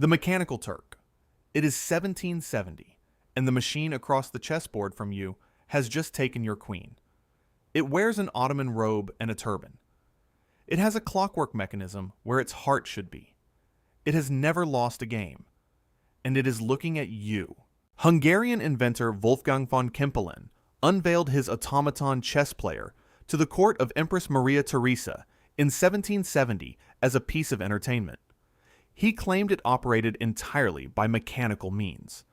The Mechanical Turk. It is 1770, and the machine across the chessboard from you has just taken your queen. It wears an Ottoman robe and a turban. It has a clockwork mechanism where its heart should be. It has never lost a game, and it is looking at you. Hungarian inventor Wolfgang von Kempelen unveiled his automaton chess player to the court of Empress Maria Theresa in 1770 as a piece of entertainment. He claimed it operated entirely by mechanical means.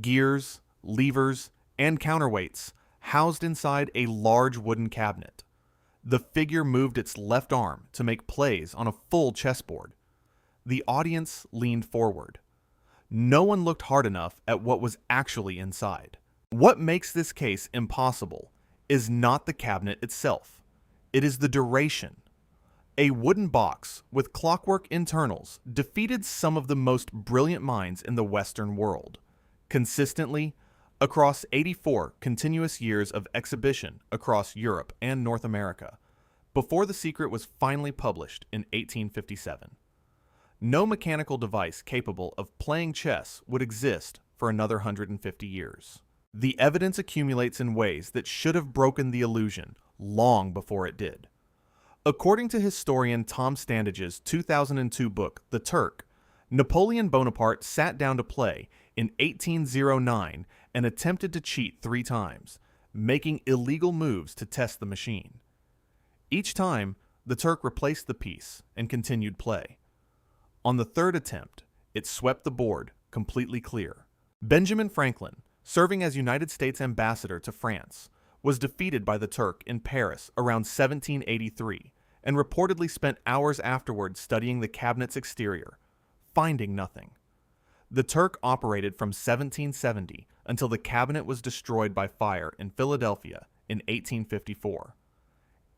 Gears, levers, and counterweights housed inside a large wooden cabinet. The figure moved its left arm to make plays on a full chessboard. The audience leaned forward. No one looked hard enough at what was actually inside. What makes this case impossible is not the cabinet itself. It is the duration. A wooden box with clockwork internals defeated some of the most brilliant minds in the Western world. Consistently, across 84 continuous years of exhibition across Europe and North America, before The Secret was finally published in 1857. No mechanical device capable of playing chess would exist for another 150 years. The evidence accumulates in ways that should have broken the illusion long before it did. According to historian Tom Standage's 2002 book, The Turk, Napoleon Bonaparte sat down to play in 1809 and attempted to cheat 3 times, making illegal moves to test the machine. Each time, the Turk replaced the piece and continued play. On the 3rd attempt, it swept the board completely clear. Benjamin Franklin, serving as United States ambassador to France, was defeated by the Turk in Paris around 1783 and reportedly spent hours afterward studying the cabinet's exterior, finding nothing. The Turk operated from 1770 until the cabinet was destroyed by fire in Philadelphia in 1854.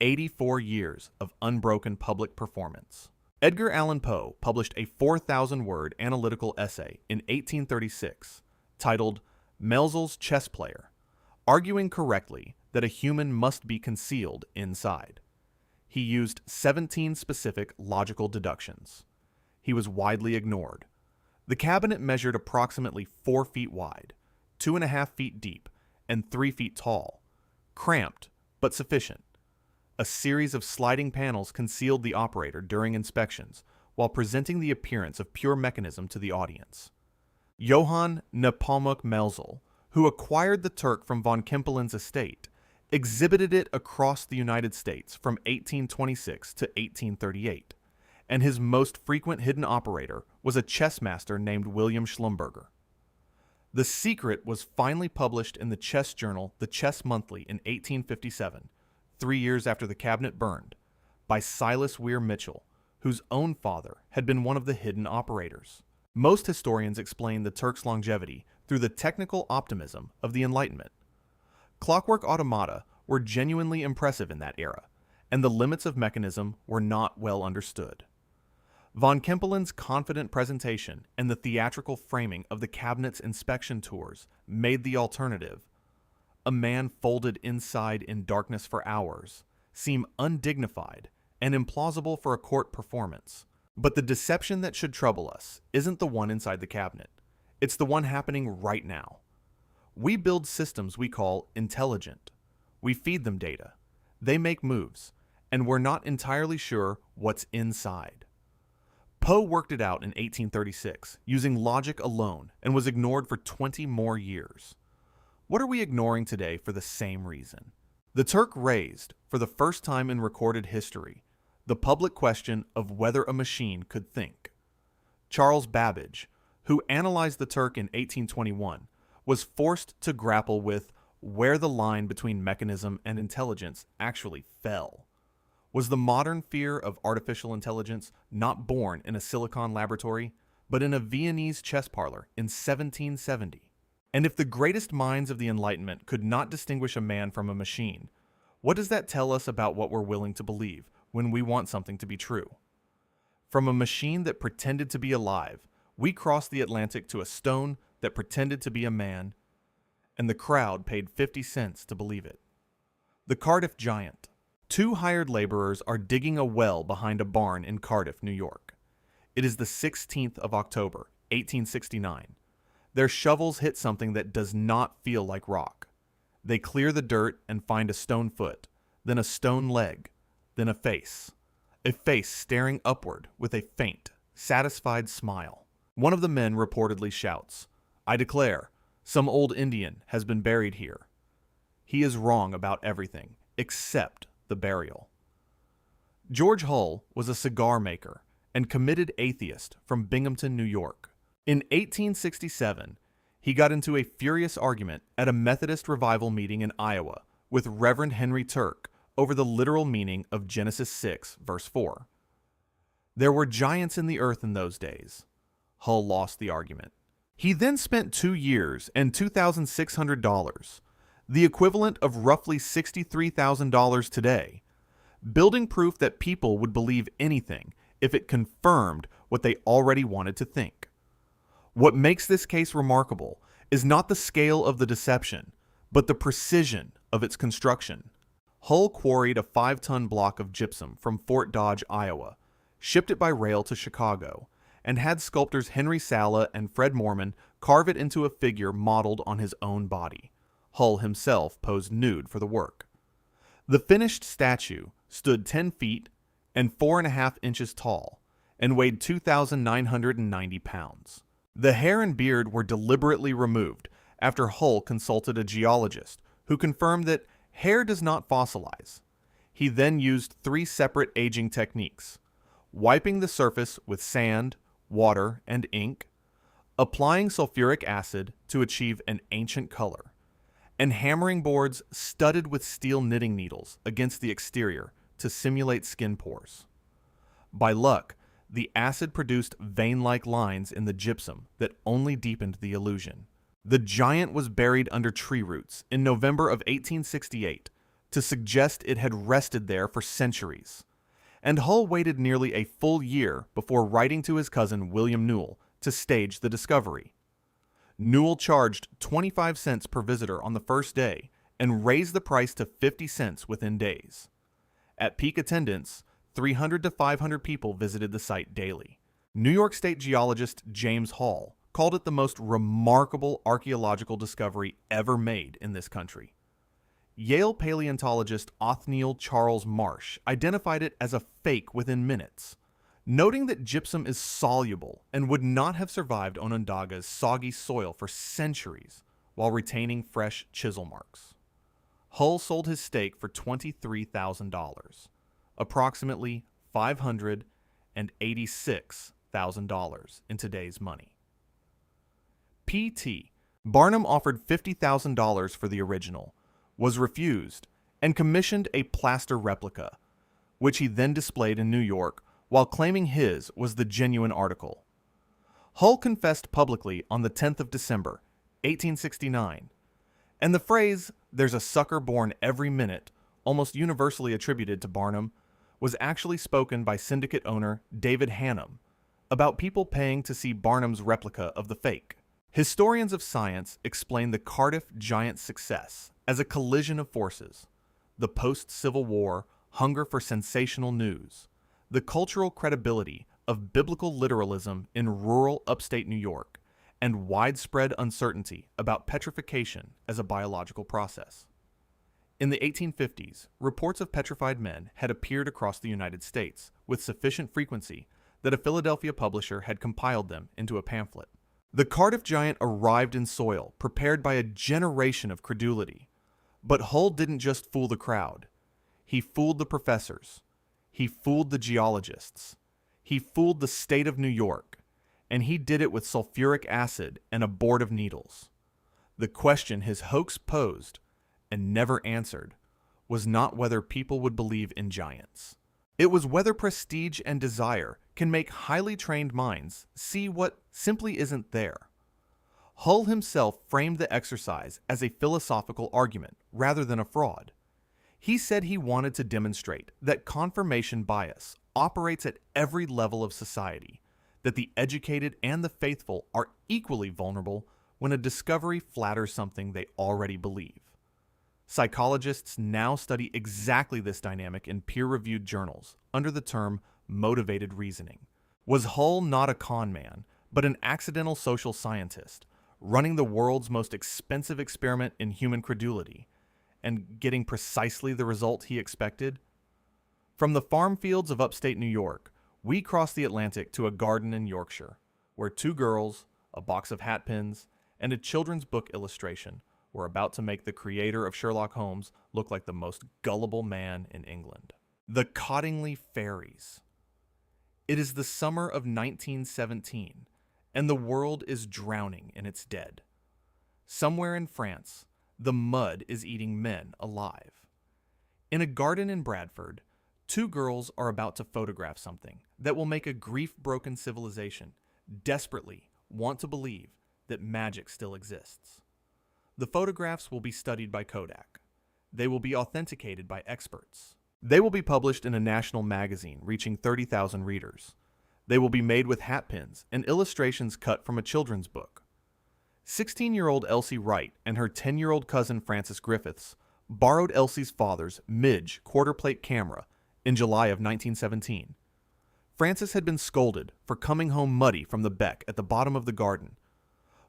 84 years of unbroken public performance. Edgar Allan Poe published a 4,000-word analytical essay in 1836 titled Melzel's Chess Player, arguing correctly that a human must be concealed inside. He used 17 specific logical deductions. He was widely ignored. The cabinet measured approximately 4 feet wide, 2.5 feet deep, and 3 feet tall. Cramped, but sufficient. A series of sliding panels concealed the operator during inspections, while presenting the appearance of pure mechanism to the audience. Johann Nepomuk Melzel, who acquired the Turk from von Kempelen's estate, exhibited it across the United States from 1826 to 1838, and his most frequent hidden operator was a chess master named William Schlumberger. The Secret was finally published in the chess journal The Chess Monthly in 1857, 3 years after the cabinet burned, by Silas Weir Mitchell, whose own father had been one of the hidden operators. Most historians explain the Turk's longevity through the technical optimism of the Enlightenment. Clockwork automata were genuinely impressive in that era, and the limits of mechanism were not well understood. Von Kempelen's confident presentation and the theatrical framing of the cabinet's inspection tours made the alternative, a man folded inside in darkness for hours, seem undignified and implausible for a court performance. But the deception that should trouble us isn't the one inside the cabinet. It's the one happening right now. We build systems we call intelligent. We feed them data. They make moves, and we're not entirely sure what's inside. Poe worked it out in 1836 using logic alone and was ignored for 20 more years. What are we ignoring today for the same reason? The Turk raised, for the first time in recorded history, the public question of whether a machine could think. Charles Babbage, who analyzed the Turk in 1821, was forced to grapple with where the line between mechanism and intelligence actually fell. Was the modern fear of artificial intelligence not born in a Silicon laboratory, but in a Viennese chess parlor in 1770? And if the greatest minds of the Enlightenment could not distinguish a man from a machine, what does that tell us about what we're willing to believe when we want something to be true? From a machine that pretended to be alive, we crossed the Atlantic to a stone that pretended to be a man, and the crowd paid 50 cents to believe it. The Cardiff Giant. 2 hired laborers are digging a well behind a barn in Cardiff, New York. It is the 16th of October, 1869. Their shovels hit something that does not feel like rock. They clear the dirt and find a stone foot, then a stone leg, then a face. A face staring upward with a faint, satisfied smile. One of the men reportedly shouts, "I declare, some old Indian has been buried here." He is wrong about everything, except the burial. George Hull was a cigar maker and committed atheist from Binghamton, New York. In 1867, he got into a furious argument at a Methodist revival meeting in Iowa with Reverend Henry Turk over the literal meaning of Genesis 6, verse 4. There were giants in the earth in those days. Hull lost the argument. He then spent 2 years and $2,600, the equivalent of roughly $63,000 today, building proof that people would believe anything if it confirmed what they already wanted to think. What makes this case remarkable is not the scale of the deception, but the precision of its construction. Hull quarried a 5-ton block of gypsum from Fort Dodge, Iowa, shipped it by rail to Chicago, and had sculptors Henry Sala and Fred Morman carve it into a figure modeled on his own body. Hull himself posed nude for the work. The finished statue stood 10 feet and 4.5 inches tall and weighed 2,990 pounds. The hair and beard were deliberately removed after Hull consulted a geologist who confirmed that hair does not fossilize. He then used 3 separate aging techniques: wiping the surface with sand, water, and ink, applying sulfuric acid to achieve an ancient color, and hammering boards studded with steel knitting needles against the exterior to simulate skin pores. By luck, the acid produced vein-like lines in the gypsum that only deepened the illusion. The giant was buried under tree roots in November of 1868 to suggest it had rested there for centuries, and Hull waited nearly a full year before writing to his cousin William Newell to stage the discovery. Newell charged 25 cents per visitor on the first day and raised the price to 50 cents within days. At peak attendance, 300 to 500 people visited the site daily. New York State geologist James Hall called it the most remarkable archaeological discovery ever made in this country. Yale paleontologist Othniel Charles Marsh identified it as a fake within minutes, noting that gypsum is soluble and would not have survived Onondaga's soggy soil for centuries while retaining fresh chisel marks. Hull sold his stake for $23,000, approximately $586,000 in today's money. P.T. Barnum offered $50,000 for the original, was refused, and commissioned a plaster replica, which he then displayed in New York while claiming his was the genuine article. Hull confessed publicly on the 10th of December, 1869, and the phrase, "there's a sucker born every minute," almost universally attributed to Barnum, was actually spoken by syndicate owner David Hannum about people paying to see Barnum's replica of the fake. Historians of science explain the Cardiff giant's success as a collision of forces: the post-Civil War hunger for sensational news, the cultural credibility of biblical literalism in rural upstate New York, and widespread uncertainty about petrification as a biological process. In the 1850s, reports of petrified men had appeared across the United States with sufficient frequency that a Philadelphia publisher had compiled them into a pamphlet. The Cardiff giant arrived in soil prepared by a generation of credulity. But Hull didn't just fool the crowd. He fooled the professors. He fooled the geologists. He fooled the state of New York. And he did it with sulfuric acid and a board of needles. The question his hoax posed, and never answered, was not whether people would believe in giants. It was whether prestige and desire can make highly trained minds see what simply isn't there. Hull himself framed the exercise as a philosophical argument rather than a fraud. He said he wanted to demonstrate that confirmation bias operates at every level of society, that the educated and the faithful are equally vulnerable when a discovery flatters something they already believe. Psychologists now study exactly this dynamic in peer-reviewed journals under the term motivated reasoning. Was Hull not a con man, but an accidental social scientist, running the world's most expensive experiment in human credulity, and getting precisely the result he expected? From the farm fields of upstate New York, we crossed the Atlantic to a garden in Yorkshire, where two girls, a box of hat pins, and a children's book illustration were about to make the creator of Sherlock Holmes look like the most gullible man in England. The Cottingley fairies. It is the summer of 1917, and the world is drowning in its dead. Somewhere in France, the mud is eating men alive. In a garden in Bradford, two girls are about to photograph something that will make a grief-broken civilization desperately want to believe that magic still exists. The photographs will be studied by Kodak. They will be authenticated by experts. They will be published in a national magazine reaching 30,000 readers. They will be made with hat pins and illustrations cut from a children's book. 16-year-old Elsie Wright and her 10-year-old cousin Frances Griffiths borrowed Elsie's father's Midge quarter-plate camera in July of 1917. Frances had been scolded for coming home muddy from the beck at the bottom of the garden.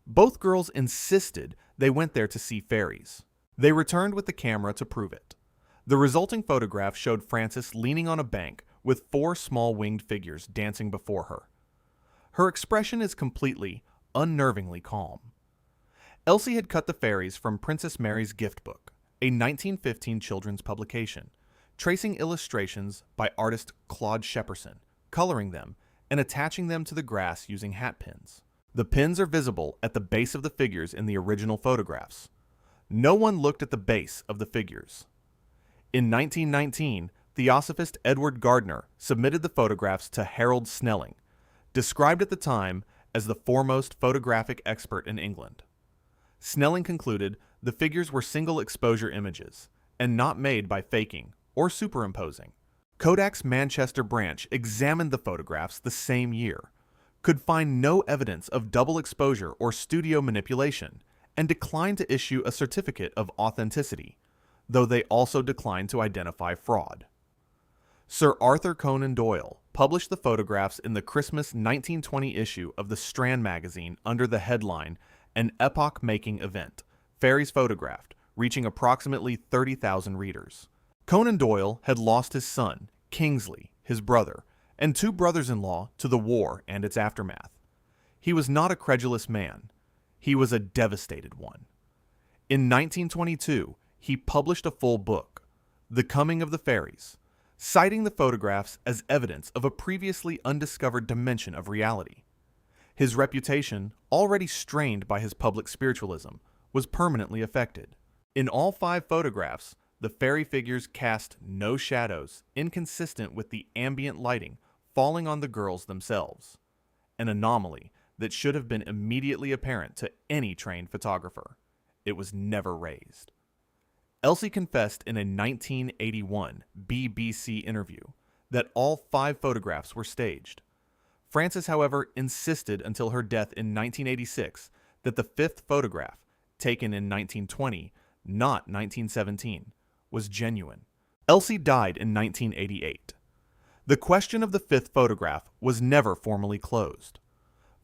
Both girls insisted they went there to see fairies. They returned with the camera to prove it. The resulting photograph showed Frances leaning on a bank with four small winged figures dancing before her. Her expression is completely, unnervingly calm. Elsie had cut the fairies from Princess Mary's Gift Book, a 1915 children's publication, tracing illustrations by artist Claude Shepperson, coloring them, and attaching them to the grass using hat pins. The pins are visible at the base of the figures in the original photographs. No one looked at the base of the figures. In 1919, Theosophist Edward Gardner submitted the photographs to Harold Snelling, described at the time as the foremost photographic expert in England. Snelling concluded the figures were single exposure images and not made by faking or superimposing. Kodak's Manchester branch examined the photographs the same year, could find no evidence of double exposure or studio manipulation, and declined to issue a certificate of authenticity, though they also declined to identify fraud. Sir Arthur Conan Doyle published the photographs in the Christmas 1920 issue of the Strand magazine under the headline "An Epoch-Making Event, Fairies Photographed," reaching approximately 30,000 readers. Conan Doyle had lost his son, Kingsley, his brother, and two brothers-in-law to the war and its aftermath. He was not a credulous man. He was a devastated one. In 1922, he published a full book, The Coming of the Fairies, citing the photographs as evidence of a previously undiscovered dimension of reality. His reputation, already strained by his public spiritualism, was permanently affected. In all 5 photographs, the fairy figures cast no shadows inconsistent with the ambient lighting falling on the girls themselves, an anomaly that should have been immediately apparent to any trained photographer. It was never raised. Elsie confessed in a 1981 BBC interview that all 5 photographs were staged. Frances, however, insisted until her death in 1986 that the 5th photograph, taken in 1920, not 1917, was genuine. Elsie died in 1988. The question of the 5th photograph was never formally closed.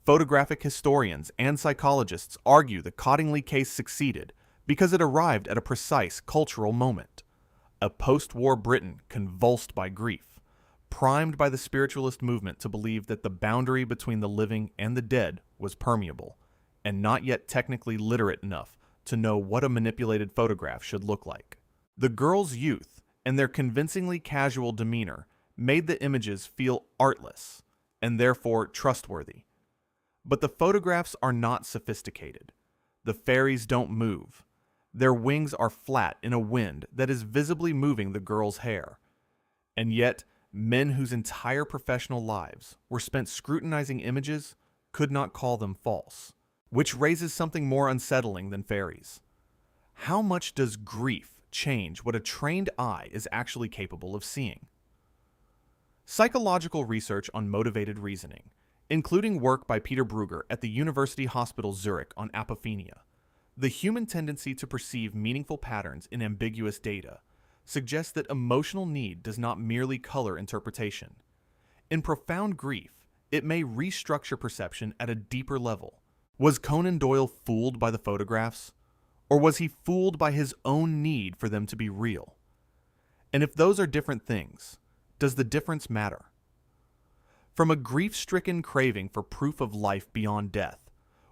Photographic historians and psychologists argue the Cottingley case succeeded because it arrived at a precise cultural moment. A post-war Britain convulsed by grief, primed by the spiritualist movement to believe that the boundary between the living and the dead was permeable, and not yet technically literate enough to know what a manipulated photograph should look like. The girls' youth and their convincingly casual demeanor made the images feel artless and therefore trustworthy. But the photographs are not sophisticated. The fairies don't move. Their wings are flat in a wind that is visibly moving the girls' hair. And yet, men whose entire professional lives were spent scrutinizing images could not call them false, which raises something more unsettling than fairies. How much does grief change what a trained eye is actually capable of seeing? Psychological research on motivated reasoning, including work by Peter Brugger at the University Hospital Zurich on apophenia, the human tendency to perceive meaningful patterns in ambiguous data, suggests that emotional need does not merely color interpretation. In profound grief, it may restructure perception at a deeper level. Was Conan Doyle fooled by the photographs? Or was he fooled by his own need for them to be real? And if those are different things, does the difference matter? From a grief-stricken craving for proof of life beyond death,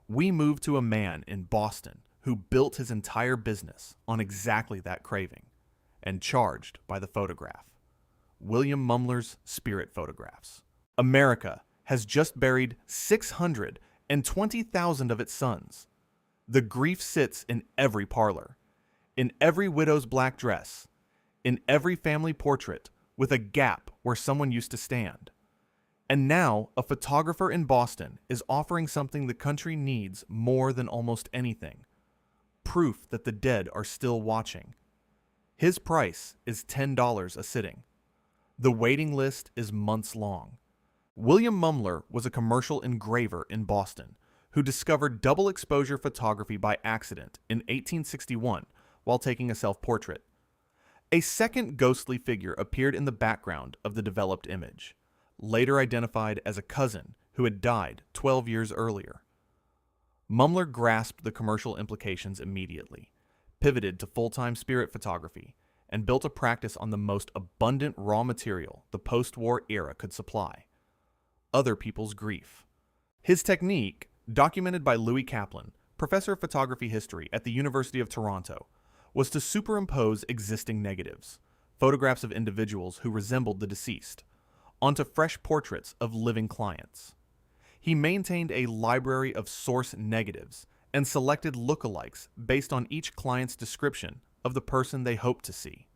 we move to a man in Boston who built his entire business on exactly that craving, and charged by the photograph. William Mumler's spirit photographs. America has just buried 620,000 of its sons. The grief sits in every parlor, in every widow's black dress, in every family portrait with a gap where someone used to stand. And now, a photographer in Boston is offering something the country needs more than almost anything: proof that the dead are still watching. His price is $10 a sitting. The waiting list is months long. William Mumler was a commercial engraver in Boston who discovered double exposure photography by accident in 1861 while taking a self-portrait. A second ghostly figure appeared in the background of the developed image, later identified as a cousin who had died 12 years earlier. Mumler grasped the commercial implications immediately, pivoted to full-time spirit photography, and built a practice on the most abundant raw material the post-war era could supply: other people's grief. His technique, documented by Louis Kaplan, professor of photography history at the University of Toronto, was to superimpose existing negatives, photographs of individuals who resembled the deceased, onto fresh portraits of living clients. He maintained a library of source negatives and selected lookalikes based on each client's description of the person they hoped to see.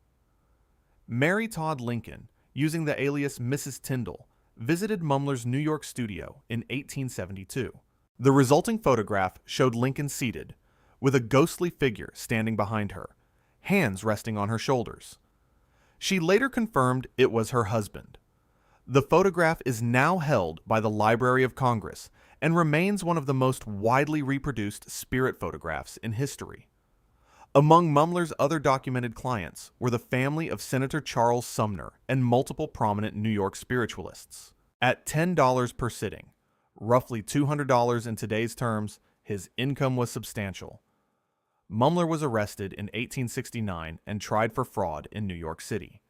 Mary Todd Lincoln, using the alias Mrs. Tyndall, visited Mumler's New York studio in 1872. The resulting photograph showed Lincoln seated, with a ghostly figure standing behind her, hands resting on her shoulders. She later confirmed it was her husband. The photograph is now held by the Library of Congress and remains one of the most widely reproduced spirit photographs in history. Among Mumler's other documented clients were the family of Senator Charles Sumner and multiple prominent New York spiritualists. At $10 per sitting, roughly $200 in today's terms, his income was substantial. Mumler was arrested in 1869 and tried for fraud in New York City.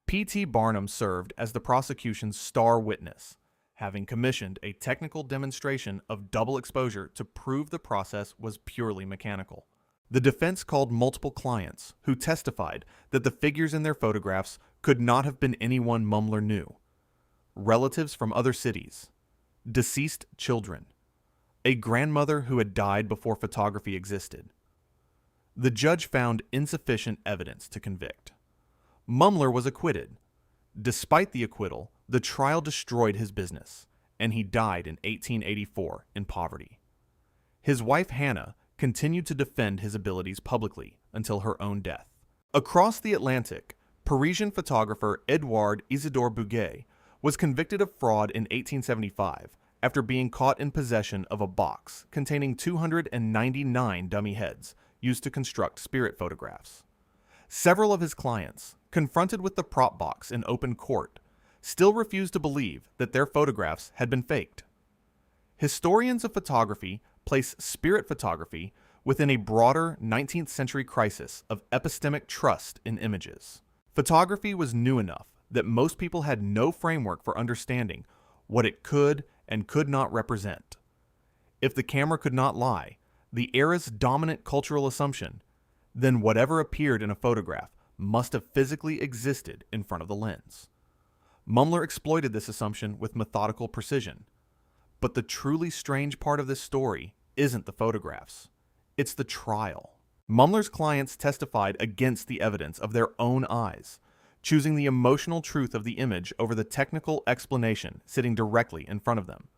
P.T. Barnum served as the prosecution's star witness, having commissioned a technical demonstration of double exposure to prove the process was purely mechanical. The defense called multiple clients who testified that the figures in their photographs could not have been anyone Mumler knew: relatives from other cities, deceased children, a grandmother who had died before photography existed. The judge found insufficient evidence to convict. Mumler was acquitted. Despite the acquittal, the trial destroyed his business, and he died in 1884 in poverty. His wife Hannah continued to defend his abilities publicly until her own death. Across the Atlantic, Parisian photographer Edouard Isidore Bouguer was convicted of fraud in 1875 after being caught in possession of a box containing 299 dummy heads used to construct spirit photographs. Several of his clients, confronted with the prop box in open court, still refused to believe that their photographs had been faked. Historians of photography place spirit photography within a broader 19th century crisis of epistemic trust in images. Photography was new enough that most people had no framework for understanding what it could and could not represent. If the camera could not lie, the era's dominant cultural assumption, then whatever appeared in a photograph must have physically existed in front of the lens. Mumler exploited this assumption with methodical precision. But the truly strange part of this story isn't the photographs. It's the trial. Mumler's clients testified against the evidence of their own eyes, choosing the emotional truth of the image over the technical explanation sitting directly in front of them.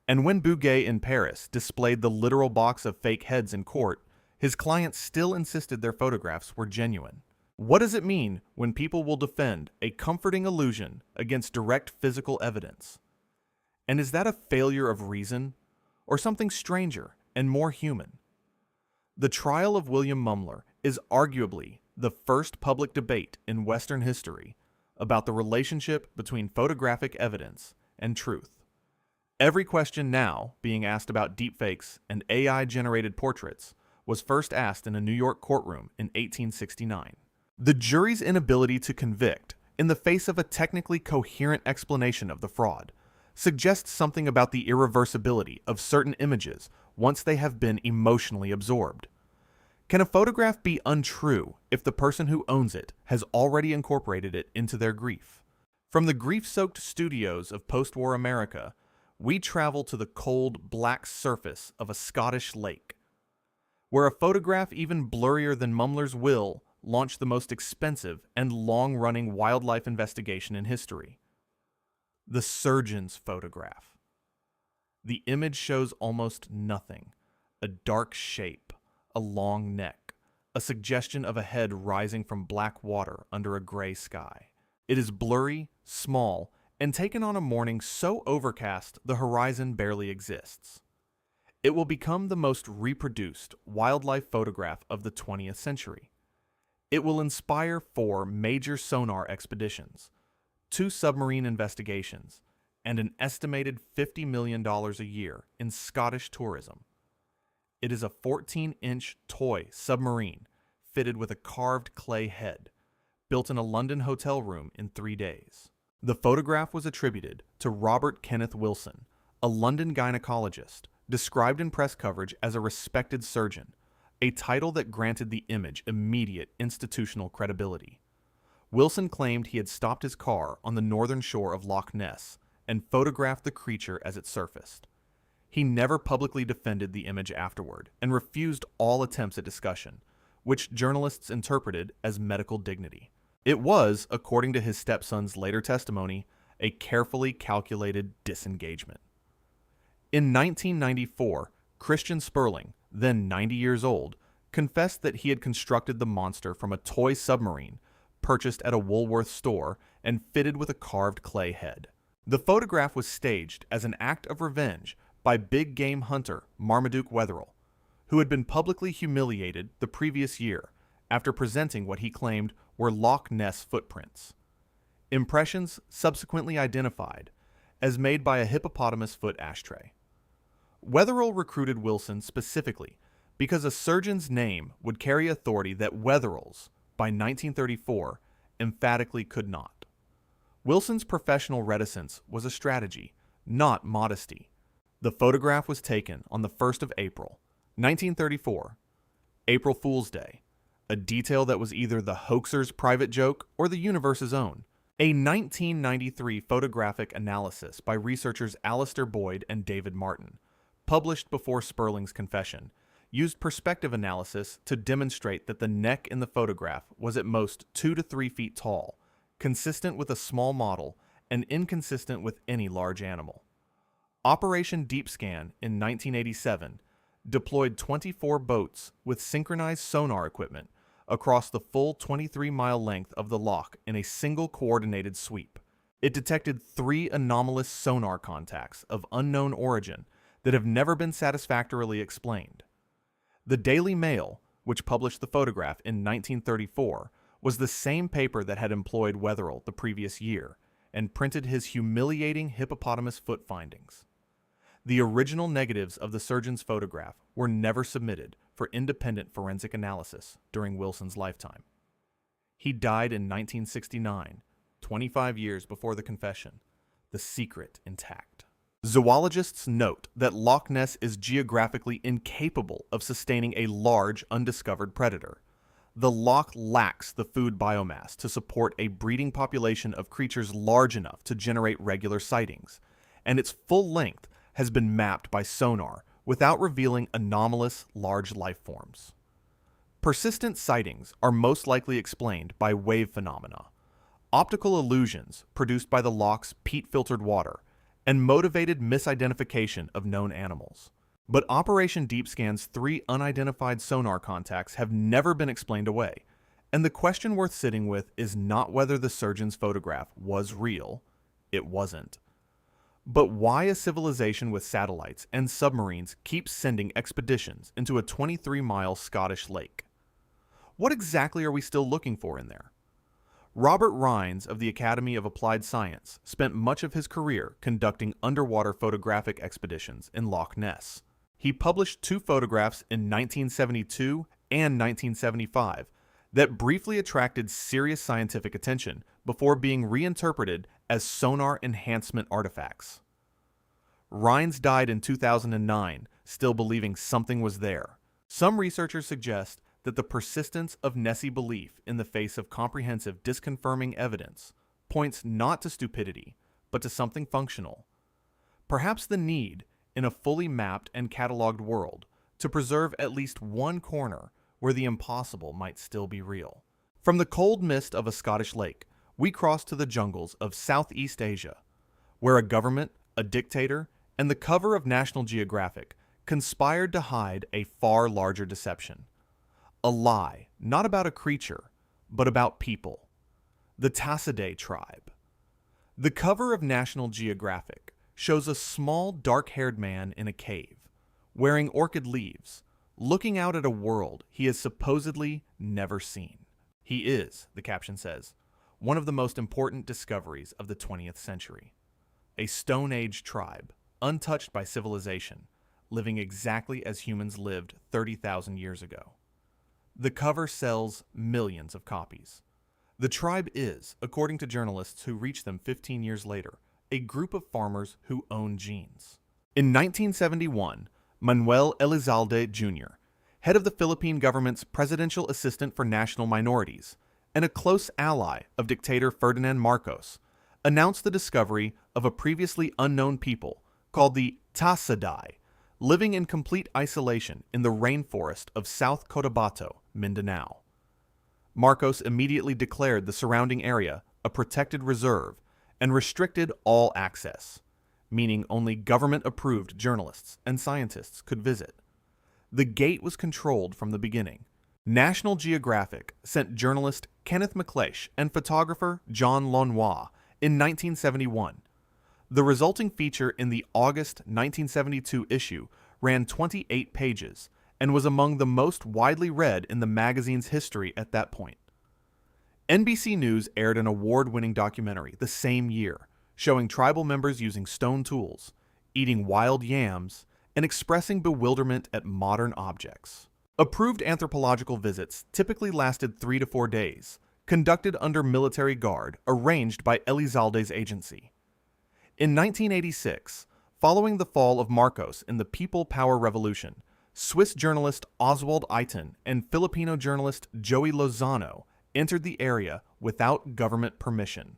And when Bouguer in Paris displayed the literal box of fake heads in court, his clients still insisted their photographs were genuine. What does it mean when people will defend a comforting illusion against direct physical evidence? And is that a failure of reason, or something stranger and more human? The trial of William Mumler is arguably the first public debate in Western history about the relationship between photographic evidence and truth. Every question now being asked about deepfakes and AI-generated portraits was first asked in a New York courtroom in 1869. The jury's inability to convict, in the face of a technically coherent explanation of the fraud, suggests something about the irreversibility of certain images once they have been emotionally absorbed. Can a photograph be untrue if the person who owns it has already incorporated it into their grief? From the grief-soaked studios of post-war America, we travel to the cold, black surface of a Scottish lake, where a photograph even blurrier than Mumler's will launched the most expensive and long-running wildlife investigation in history. The surgeon's photograph. The image shows almost nothing. A dark shape, a long neck, a suggestion of a head rising from black water under a gray sky. It is blurry, small, and taken on a morning so overcast the horizon barely exists. It will become the most reproduced wildlife photograph of the 20th century. It will inspire 4 major sonar expeditions, 2 submarine investigations, and an estimated $50 million a year in Scottish tourism. It is a 14-inch toy submarine fitted with a carved clay head, built in a London hotel room in 3 days. The photograph was attributed to Robert Kenneth Wilson, a London gynecologist, described in press coverage as a respected surgeon, a title that granted the image immediate institutional credibility. Wilson claimed he had stopped his car on the northern shore of Loch Ness and photographed the creature as it surfaced. He never publicly defended the image afterward and refused all attempts at discussion, which journalists interpreted as medical dignity. It was, according to his stepson's later testimony, a carefully calculated disengagement. In 1994, Christian Sperling, then 90 years old, confessed that he had constructed the monster from a toy submarine purchased at a Woolworth store and fitted with a carved clay head. The photograph was staged as an act of revenge by big game hunter Marmaduke Wetherell, who had been publicly humiliated the previous year after presenting what he claimed were Loch Ness footprints. Impressions subsequently identified as made by a hippopotamus foot ashtray. Wetherell recruited Wilson specifically because a surgeon's name would carry authority that Wetherell's, by 1934, emphatically could not. Wilson's professional reticence was a strategy, not modesty. The photograph was taken on the 1st of April, 1934, April Fool's Day, a detail that was either the hoaxer's private joke or the universe's own. A 1993 photographic analysis by researchers Alistair Boyd and David Martin, published before Sperling's confession, used perspective analysis to demonstrate that the neck in the photograph was at most 2 to 3 feet tall, consistent with a small model and inconsistent with any large animal. Operation Deep Scan in 1987 deployed 24 boats with synchronized sonar equipment across the full 23-mile length of the loch in a single coordinated sweep. It detected 3 anomalous sonar contacts of unknown origin that have never been satisfactorily explained. The Daily Mail, which published the photograph in 1934, was the same paper that had employed Wetherell the previous year and printed his humiliating hippopotamus foot findings. The original negatives of the surgeon's photograph were never submitted for independent forensic analysis during Wilson's lifetime. He died in 1969, 25 years before the confession, the secret intact. Zoologists note that Loch Ness is geographically incapable of sustaining a large, undiscovered predator. The loch lacks the food biomass to support a breeding population of creatures large enough to generate regular sightings, and its full length has been mapped by sonar without revealing anomalous large life forms. Persistent sightings are most likely explained by wave phenomena, optical illusions produced by the loch's peat-filtered water, and motivated misidentification of known animals. But Operation Deep Scan's 3 unidentified sonar contacts have never been explained away, and the question worth sitting with is not whether the surgeon's photograph was real. It wasn't. But why a civilization with satellites and submarines keeps sending expeditions into a 23-mile Scottish lake? What exactly are we still looking for in there? Robert Rines of the Academy of Applied Science spent much of his career conducting underwater photographic expeditions in Loch Ness. He published 2 photographs in 1972 and 1975 that briefly attracted serious scientific attention before being reinterpreted as sonar enhancement artifacts. Rines died in 2009, still believing something was there. Some researchers suggest that the persistence of Nessie belief in the face of comprehensive disconfirming evidence points not to stupidity, but to something functional. Perhaps the need, in a fully mapped and cataloged world, to preserve at least one corner where the impossible might still be real. From the cold mist of a Scottish lake, we cross to the jungles of Southeast Asia, where a government, a dictator, and the cover of National Geographic conspired to hide a far larger deception. A lie, not about a creature, but about people. The Tasaday tribe. The cover of National Geographic shows a small, dark-haired man in a cave, wearing orchid leaves, looking out at a world he has supposedly never seen. He is, the caption says, one of the most important discoveries of the 20th century. A Stone Age tribe, untouched by civilization, living exactly as humans lived 30,000 years ago. The cover sells millions of copies. The tribe is, according to journalists who reached them 15 years later, a group of farmers who own genes. In 1971, Manuel Elizalde Jr., head of the Philippine government's Presidential Assistant for National Minorities, and a close ally of dictator Ferdinand Marcos, announced the discovery of a previously unknown people called the Tasaday, living in complete isolation in the rainforest of South Cotabato, Mindanao. Marcos immediately declared the surrounding area a protected reserve and restricted all access, meaning only government-approved journalists and scientists could visit. The gate was controlled from the beginning. National Geographic sent journalist Kenneth McLeish and photographer John Lanois in 1971. The resulting feature in the August 1972 issue ran 28 pages and was among the most widely read in the magazine's history at that point. NBC News aired an award-winning documentary the same year, showing tribal members using stone tools, eating wild yams, and expressing bewilderment at modern objects. Approved anthropological visits typically lasted 3 to 4 days, conducted under military guard arranged by Elizalde's agency. In 1986, following the fall of Marcos in the People Power Revolution, Swiss journalist Oswald Eitan and Filipino journalist Joey Lozano entered the area without government permission.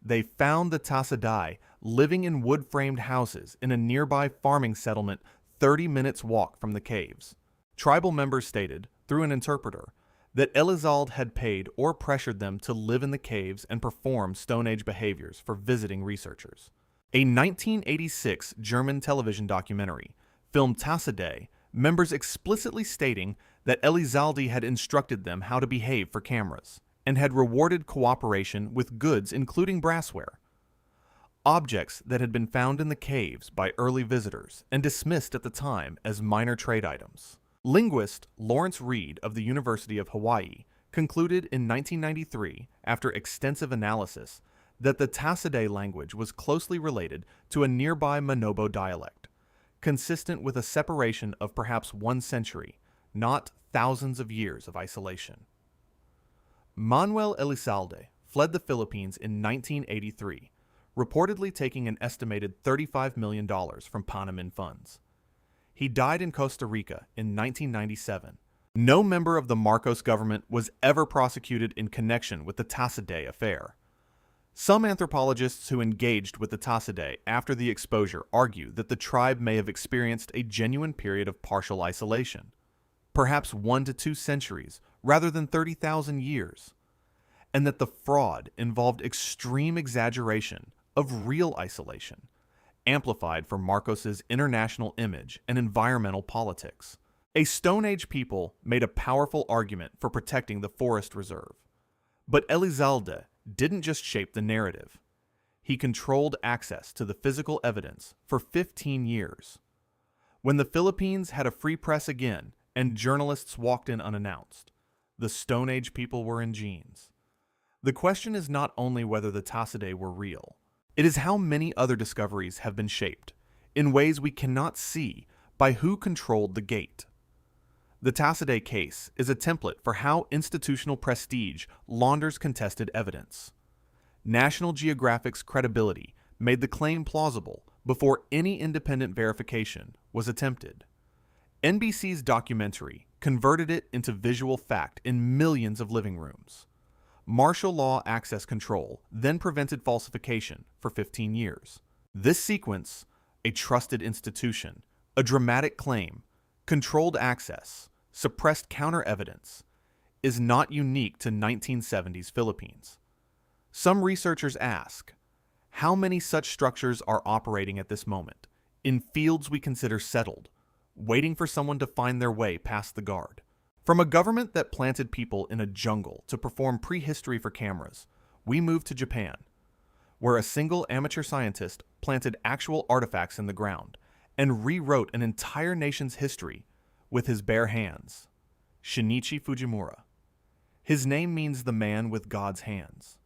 They found the Tasaday living in wood-framed houses in a nearby farming settlement 30 minutes walk from the caves. Tribal members stated, through an interpreter, that Elizalde had paid or pressured them to live in the caves and perform Stone Age behaviors for visiting researchers. A 1986 German television documentary filmed Tasaday, members explicitly stating that Elizalde had instructed them how to behave for cameras and had rewarded cooperation with goods including brassware. Objects that had been found in the caves by early visitors and dismissed at the time as minor trade items. Linguist Lawrence Reed of the University of Hawaii concluded in 1993, after extensive analysis, that the Tasaday language was closely related to a nearby Manobo dialect, consistent with a separation of perhaps 1 century, not thousands of years of isolation. Manuel Elizalde fled the Philippines in 1983, reportedly taking an estimated $35 million from Panamin funds. He died in Costa Rica in 1997. No member of the Marcos government was ever prosecuted in connection with the Tasaday affair. Some anthropologists who engaged with the Tasaday after the exposure argue that the tribe may have experienced a genuine period of partial isolation, perhaps 1 to 2 centuries rather than 30,000 years, and that the fraud involved extreme exaggeration of real isolation, amplified for Marcos's international image and environmental politics. A Stone Age people made a powerful argument for protecting the forest reserve. But Elizalde didn't just shape the narrative. He controlled access to the physical evidence for 15 years. When the Philippines had a free press again and journalists walked in unannounced, the Stone Age people were in jeans. The question is not only whether the Tasaday were real, it is how many other discoveries have been shaped, in ways we cannot see, by who controlled the gate. The Tasaday case is a template for how institutional prestige launders contested evidence. National Geographic's credibility made the claim plausible before any independent verification was attempted. NBC's documentary converted it into visual fact in millions of living rooms. Martial law access control then prevented falsification for 15 years. This sequence, a trusted institution, a dramatic claim, controlled access, suppressed counter-evidence, is not unique to 1970s Philippines. Some researchers ask, how many such structures are operating at this moment, in fields we consider settled, waiting for someone to find their way past the guard? From a government that planted people in a jungle to perform prehistory for cameras, we moved to Japan, where a single amateur scientist planted actual artifacts in the ground and rewrote an entire nation's history with his bare hands. Shinichi Fujimura. His name means the man with God's hands.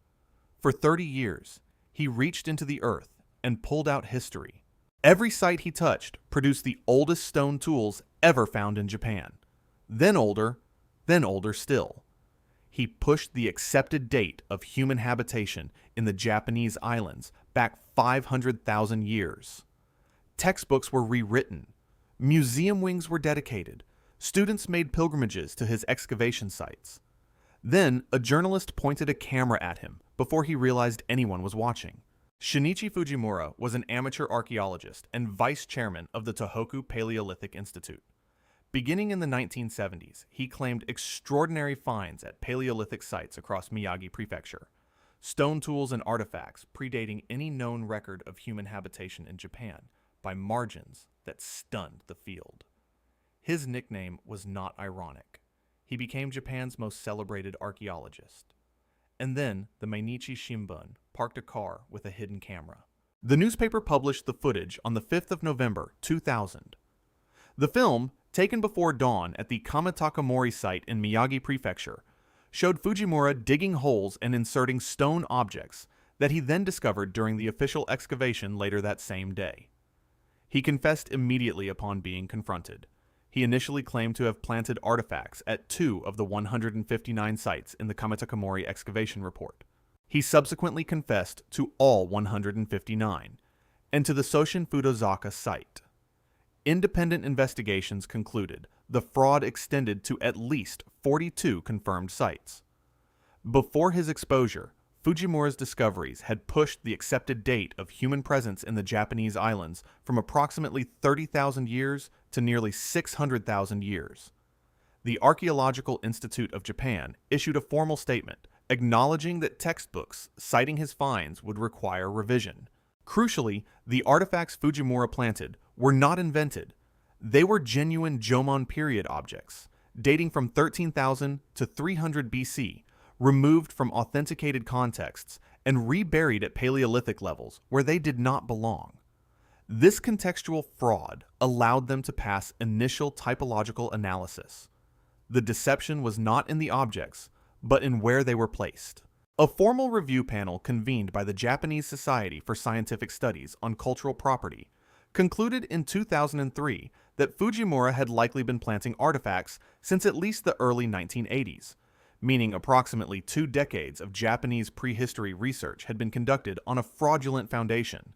For 30 years, he reached into the earth and pulled out history. Every site he touched produced the oldest stone tools ever found in Japan. Then older still. He pushed the accepted date of human habitation in the Japanese islands back 500,000 years. Textbooks were rewritten. Museum wings were dedicated. Students made pilgrimages to his excavation sites. Then, a journalist pointed a camera at him before he realized anyone was watching. Shinichi Fujimura was an amateur archaeologist and vice chairman of the Tohoku Paleolithic Institute. Beginning in the 1970s, he claimed extraordinary finds at Paleolithic sites across Miyagi Prefecture, stone tools and artifacts predating any known record of human habitation in Japan by margins that stunned the field. His nickname was not ironic. He became Japan's most celebrated archaeologist. And then the Mainichi Shimbun parked a car with a hidden camera. The newspaper published the footage on the 5th of November, 2000. The film, taken before dawn at the Kamitaka-mori site in Miyagi Prefecture, showed Fujimura digging holes and inserting stone objects that he then discovered during the official excavation later that same day. He confessed immediately upon being confronted. He initially claimed to have planted artifacts at 2 of the 159 sites in the Kamitaka-mori excavation report. He subsequently confessed to all 159, and to the Soshin Fudozaka site. Independent investigations concluded the fraud extended to at least 42 confirmed sites. Before his exposure, Fujimura's discoveries had pushed the accepted date of human presence in the Japanese islands from approximately 30,000 years to nearly 600,000 years. The Archaeological Institute of Japan issued a formal statement acknowledging that textbooks citing his finds would require revision. Crucially, the artifacts Fujimura planted were not invented. They were genuine Jomon period objects, dating from 13,000 to 300 BC, removed from authenticated contexts and reburied at Paleolithic levels where they did not belong. This contextual fraud allowed them to pass initial typological analysis. The deception was not in the objects, but in where they were placed. A formal review panel convened by the Japanese Society for Scientific Studies on Cultural Property concluded in 2003 that Fujimura had likely been planting artifacts since at least the early 1980s, meaning approximately 2 decades of Japanese prehistory research had been conducted on a fraudulent foundation.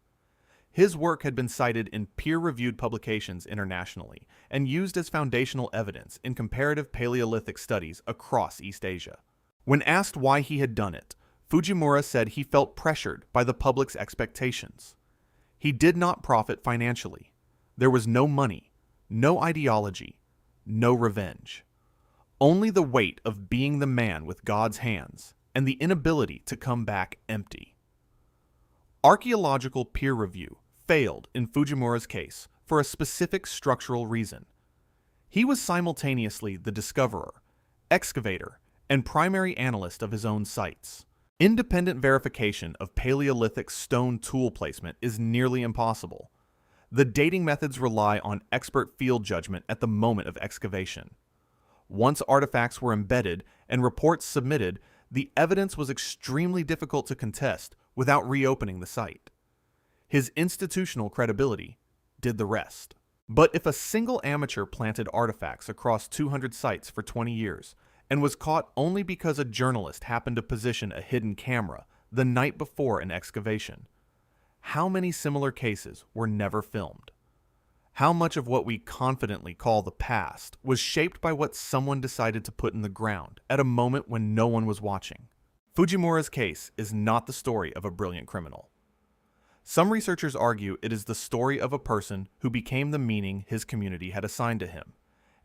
His work had been cited in peer-reviewed publications internationally and used as foundational evidence in comparative Paleolithic studies across East Asia. When asked why he had done it, Fujimura said he felt pressured by the public's expectations. He did not profit financially. There was no money, no ideology, no revenge. Only the weight of being the man with God's hands and the inability to come back empty. Archaeological peer review failed in Fujimura's case for a specific structural reason. He was simultaneously the discoverer, excavator, and primary analyst of his own sites. Independent verification of Paleolithic stone tool placement is nearly impossible. The dating methods rely on expert field judgment at the moment of excavation. Once artifacts were embedded and reports submitted, the evidence was extremely difficult to contest without reopening the site. His institutional credibility did the rest. But if a single amateur planted artifacts across 200 sites for 20 years and was caught only because a journalist happened to position a hidden camera the night before an excavation, how many similar cases were never filmed? How much of what we confidently call the past was shaped by what someone decided to put in the ground at a moment when no one was watching? Fujimura's case is not the story of a brilliant criminal. Some researchers argue it is the story of a person who became the meaning his community had assigned to him,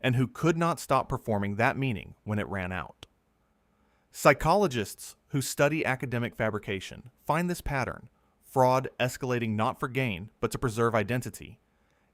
and who could not stop performing that meaning when it ran out. Psychologists who study academic fabrication find this pattern, fraud escalating not for gain but to preserve identity,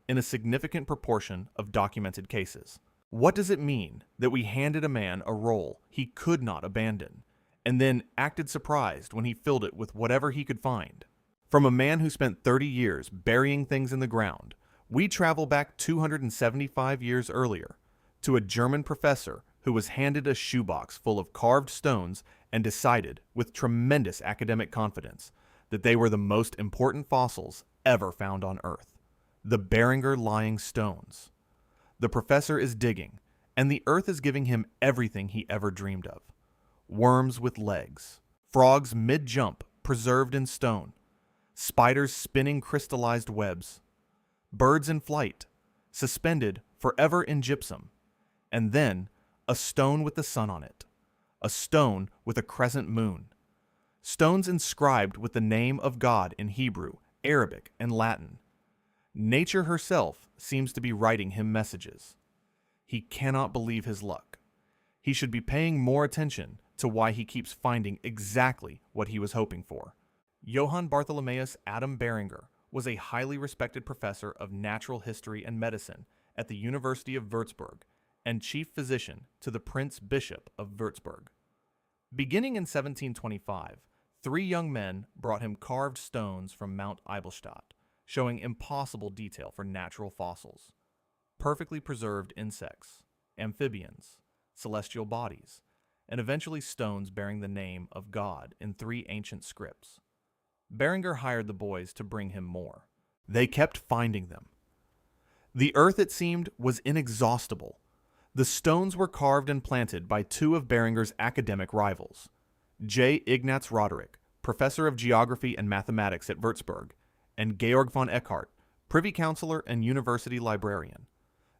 in a significant proportion of documented cases. What does it mean that we handed a man a role he could not abandon, and then acted surprised when he filled it with whatever he could find? From a man who spent 30 years burying things in the ground, we travel back 275 years earlier to a German professor who was handed a shoebox full of carved stones and decided, with tremendous academic confidence, that they were the most important fossils ever found on Earth. The Beringer lying stones. The professor is digging, and the earth is giving him everything he ever dreamed of. Worms with legs, frogs mid-jump preserved in stone, spiders spinning crystallized webs, birds in flight, suspended forever in gypsum, and then a stone with the sun on it, a stone with a crescent moon, stones inscribed with the name of God in Hebrew, Arabic, and Latin. Nature herself seems to be writing him messages. He cannot believe his luck. He should be paying more attention to why he keeps finding exactly what he was hoping for. Johann Bartholomeus Adam Beringer was a highly respected professor of natural history and medicine at the University of Würzburg and chief physician to the Prince Bishop of Würzburg. Beginning in 1725, 3 young men brought him carved stones from Mount Eibelstadt, showing impossible detail for natural fossils, perfectly preserved insects, amphibians, celestial bodies, and eventually stones bearing the name of God in 3 ancient scripts. Beringer hired the boys to bring him more. They kept finding them. The earth, it seemed, was inexhaustible. The stones were carved and planted by 2 of Beringer's academic rivals, J. Ignaz Roderick, professor of geography and mathematics at Würzburg, and Georg von Eckhart, privy councillor and university librarian.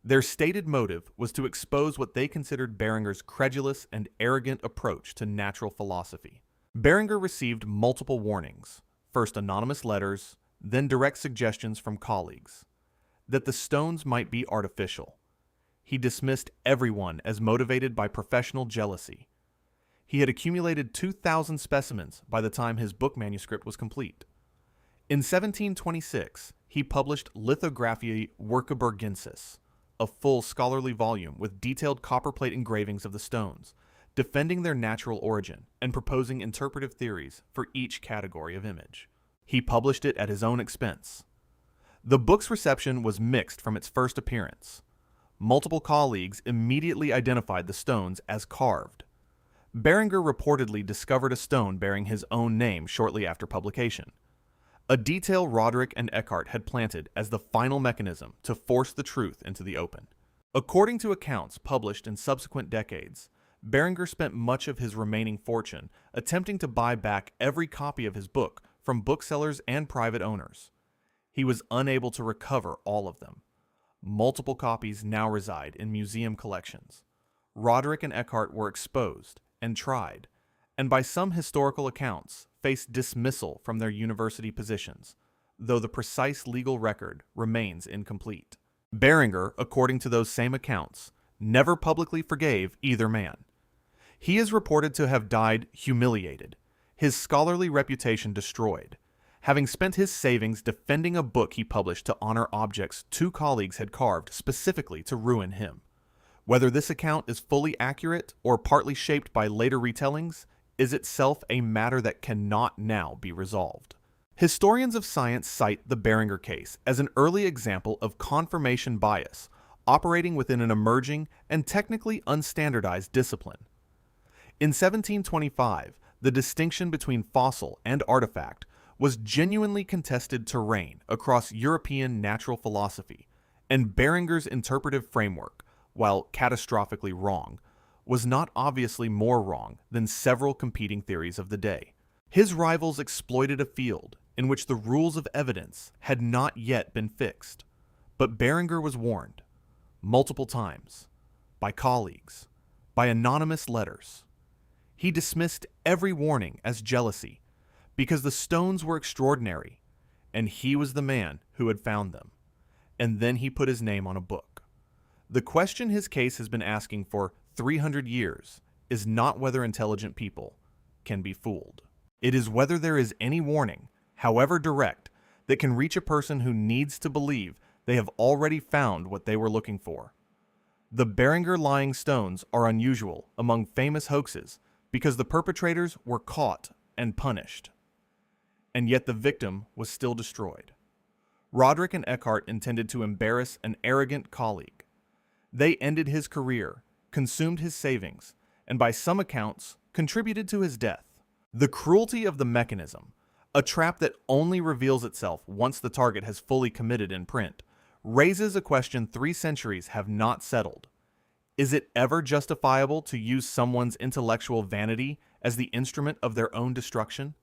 Their stated motive was to expose what they considered Beringer's credulous and arrogant approach to natural philosophy. Beringer received multiple warnings, first anonymous letters, then direct suggestions from colleagues, that the stones might be artificial. He dismissed everyone as motivated by professional jealousy. He had accumulated 2,000 specimens by the time his book manuscript was complete. In 1726, he published Lithographiae Workebergensis, a full scholarly volume with detailed copperplate engravings of the stones, defending their natural origin and proposing interpretive theories for each category of image. He published it at his own expense. The book's reception was mixed from its first appearance. Multiple colleagues immediately identified the stones as carved. Beringer reportedly discovered a stone bearing his own name shortly after publication, a detail Roderick and Eckhart had planted as the final mechanism to force the truth into the open. According to accounts published in subsequent decades, Beringer spent much of his remaining fortune attempting to buy back every copy of his book from booksellers and private owners. He was unable to recover all of them. Multiple copies now reside in museum collections. Roderick and Eckhart were exposed and tried, and by some historical accounts faced dismissal from their university positions, though the precise legal record remains incomplete. Beringer, according to those same accounts, never publicly forgave either man. He is reported to have died humiliated, his scholarly reputation destroyed, having spent his savings defending a book he published to honor objects 2 colleagues had carved specifically to ruin him. Whether this account is fully accurate or partly shaped by later retellings is itself a matter that cannot now be resolved. Historians of science cite the Beringer case as an early example of confirmation bias operating within an emerging and technically unstandardized discipline. In 1725, the distinction between fossil and artifact was genuinely contested terrain across European natural philosophy, and Beringer's interpretive framework, while catastrophically wrong, was not obviously more wrong than several competing theories of the day. His rivals exploited a field in which the rules of evidence had not yet been fixed, but Beringer was warned, multiple times, by colleagues, by anonymous letters. He dismissed every warning as jealousy because the stones were extraordinary and he was the man who had found them. And then he put his name on a book. The question his case has been asking for 300 years is not whether intelligent people can be fooled. It is whether there is any warning, however direct, that can reach a person who needs to believe they have already found what they were looking for. The Beringer lying stones are unusual among famous hoaxes because the perpetrators were caught and punished. And yet the victim was still destroyed. Roderick and Eckhart intended to embarrass an arrogant colleague. They ended his career, consumed his savings, and by some accounts, contributed to his death. The cruelty of the mechanism, a trap that only reveals itself once the target has fully committed in print, raises a question 3 centuries have not settled. Is it ever justifiable to use someone's intellectual vanity as the instrument of their own destruction?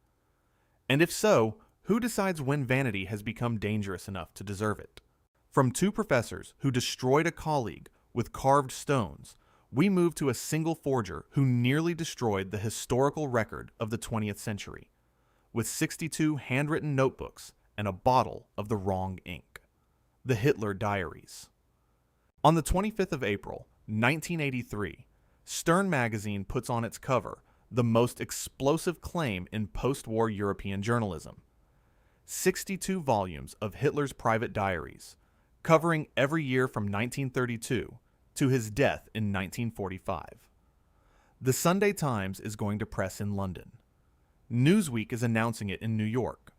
And if so, who decides when vanity has become dangerous enough to deserve it? From 2 professors who destroyed a colleague with carved stones, we move to a single forger who nearly destroyed the historical record of the 20th century, with 62 handwritten notebooks and a bottle of the wrong ink. The Hitler Diaries. On the 25th of April, 1983, Stern magazine puts on its cover the most explosive claim in post-war European journalism. 62 volumes of Hitler's private diaries, covering every year from 1932 to his death in 1945. The Sunday Times is going to press in London. Newsweek is announcing it in New York.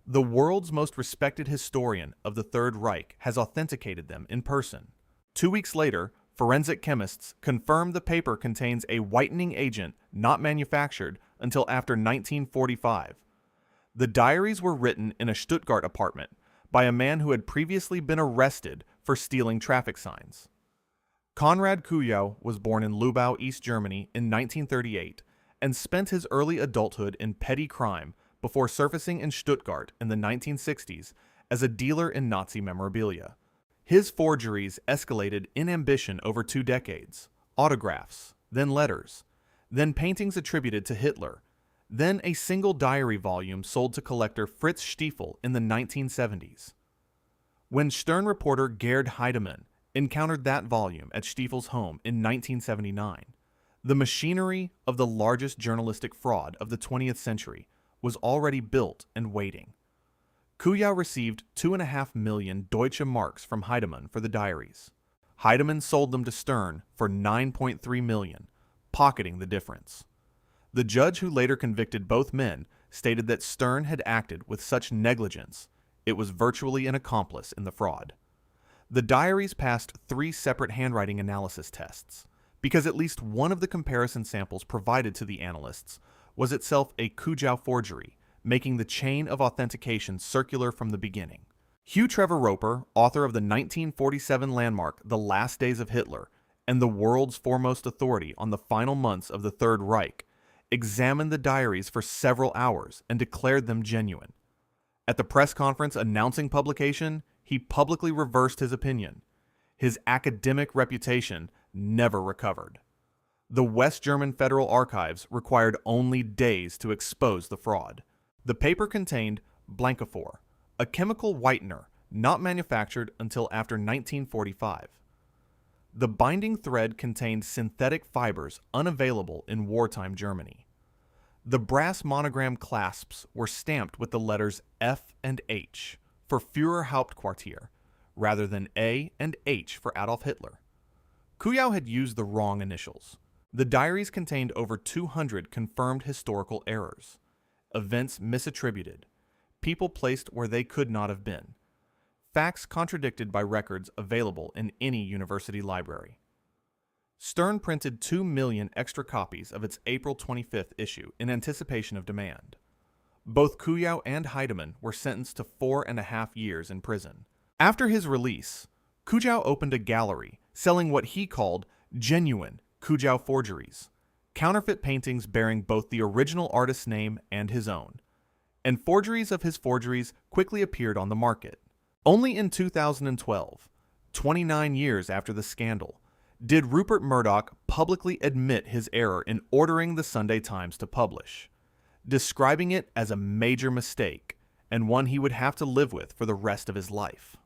The world's most respected historian of the Third Reich has authenticated them in person. 2 weeks later, forensic chemists confirmed the paper contains a whitening agent not manufactured until after 1945. The diaries were written in a Stuttgart apartment by a man who had previously been arrested for stealing traffic signs. Konrad Kujau was born in Lubau, East Germany in 1938 and spent his early adulthood in petty crime before surfacing in Stuttgart in the 1960s as a dealer in Nazi memorabilia. His forgeries escalated in ambition over 2 decades: autographs, then letters, then paintings attributed to Hitler, then a single diary volume sold to collector Fritz Stiefel in the 1970s. When Stern reporter Gerd Heidemann encountered that volume at Stiefel's home in 1979, the machinery of the largest journalistic fraud of the 20th century was already built and waiting. Kujau received 2.5 million Deutsche Marks from Heidemann for the diaries. Heidemann sold them to Stern for 9.3 million, pocketing the difference. The judge who later convicted both men stated that Stern had acted with such negligence it was virtually an accomplice in the fraud. The diaries passed 3 separate handwriting analysis tests, because at least one of the comparison samples provided to the analysts was itself a Kujau forgery, making the chain of authentication circular from the beginning. Hugh Trevor Roper, author of the 1947 landmark The Last Days of Hitler and the world's foremost authority on the final months of the Third Reich, examined the diaries for several hours and declared them genuine. At the press conference announcing publication, he publicly reversed his opinion. His academic reputation never recovered. The West German Federal Archives required only days to expose the fraud. The paper contained blankophore, a chemical whitener not manufactured until after 1945. The binding thread contained synthetic fibers unavailable in wartime Germany. The brass monogram clasps were stamped with the letters F and H for Führerhauptquartier, rather than A and H for Adolf Hitler. Kujau had used the wrong initials. The diaries contained over 200 confirmed historical errors, events misattributed, people placed where they could not have been, facts contradicted by records available in any university library. Stern printed 2 million extra copies of its April 25th issue in anticipation of demand. Both Kujau and Heidemann were sentenced to 4.5 years in prison. After his release, Kujau opened a gallery selling what he called genuine Kujau forgeries, counterfeit paintings bearing both the original artist's name and his own, and forgeries of his forgeries quickly appeared on the market. Only in 2012, 29 years after the scandal, did Rupert Murdoch publicly admit his error in ordering the Sunday Times to publish, describing it as a major mistake and one he would have to live with for the rest of his life.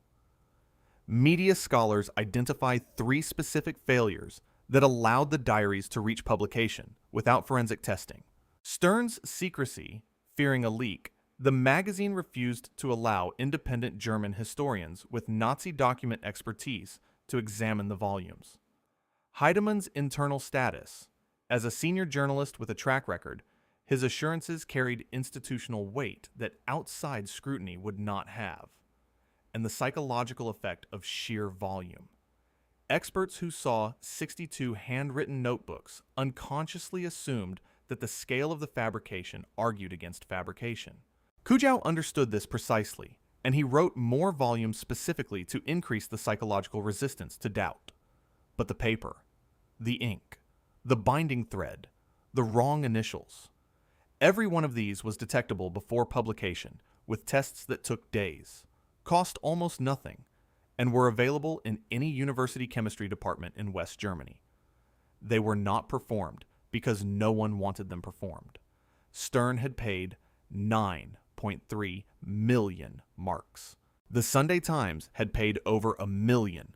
Media scholars identify 3 specific failures that allowed the diaries to reach publication without forensic testing. Stern's secrecy, fearing a leak, the magazine refused to allow independent German historians with Nazi document expertise to examine the volumes. Heidemann's internal status. As a senior journalist with a track record, his assurances carried institutional weight that outside scrutiny would not have, and the psychological effect of sheer volume. Experts who saw 62 handwritten notebooks unconsciously assumed that the scale of the fabrication argued against fabrication. Kujau understood this precisely, and he wrote more volumes specifically to increase the psychological resistance to doubt. But the paper, the ink, the binding thread, the wrong initials. Every one of these was detectable before publication, with tests that took days, cost almost nothing, and were available in any university chemistry department in West Germany. They were not performed because no one wanted them performed. Stern had paid 9.3 million marks. The Sunday Times had paid over £1 million.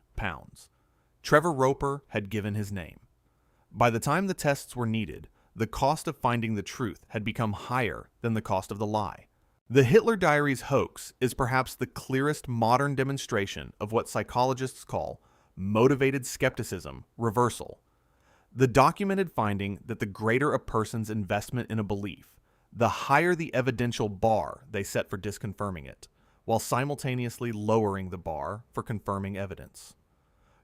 Trevor Roper had given his name. By the time the tests were needed, the cost of finding the truth had become higher than the cost of the lie. The Hitler Diaries hoax is perhaps the clearest modern demonstration of what psychologists call motivated skepticism reversal. The documented finding that the greater a person's investment in a belief, the higher the evidential bar they set for disconfirming it, while simultaneously lowering the bar for confirming evidence.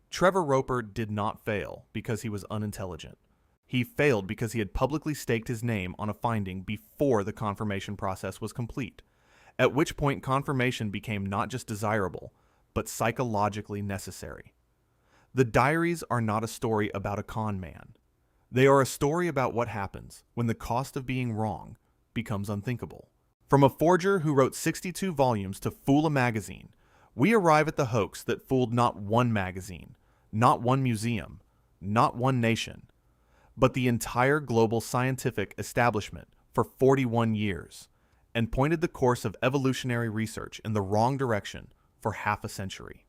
Trevor Roper did not fail because he was unintelligent. He failed because he had publicly staked his name on a finding before the confirmation process was complete, at which point confirmation became not just desirable, but psychologically necessary. The diaries are not a story about a con man. They are a story about what happens when the cost of being wrong becomes unthinkable. From a forger who wrote 62 volumes to fool a magazine, we arrive at the hoax that fooled not one magazine, not one museum, not one nation, but the entire global scientific establishment for 41 years, and pointed the course of evolutionary research in the wrong direction for half a century.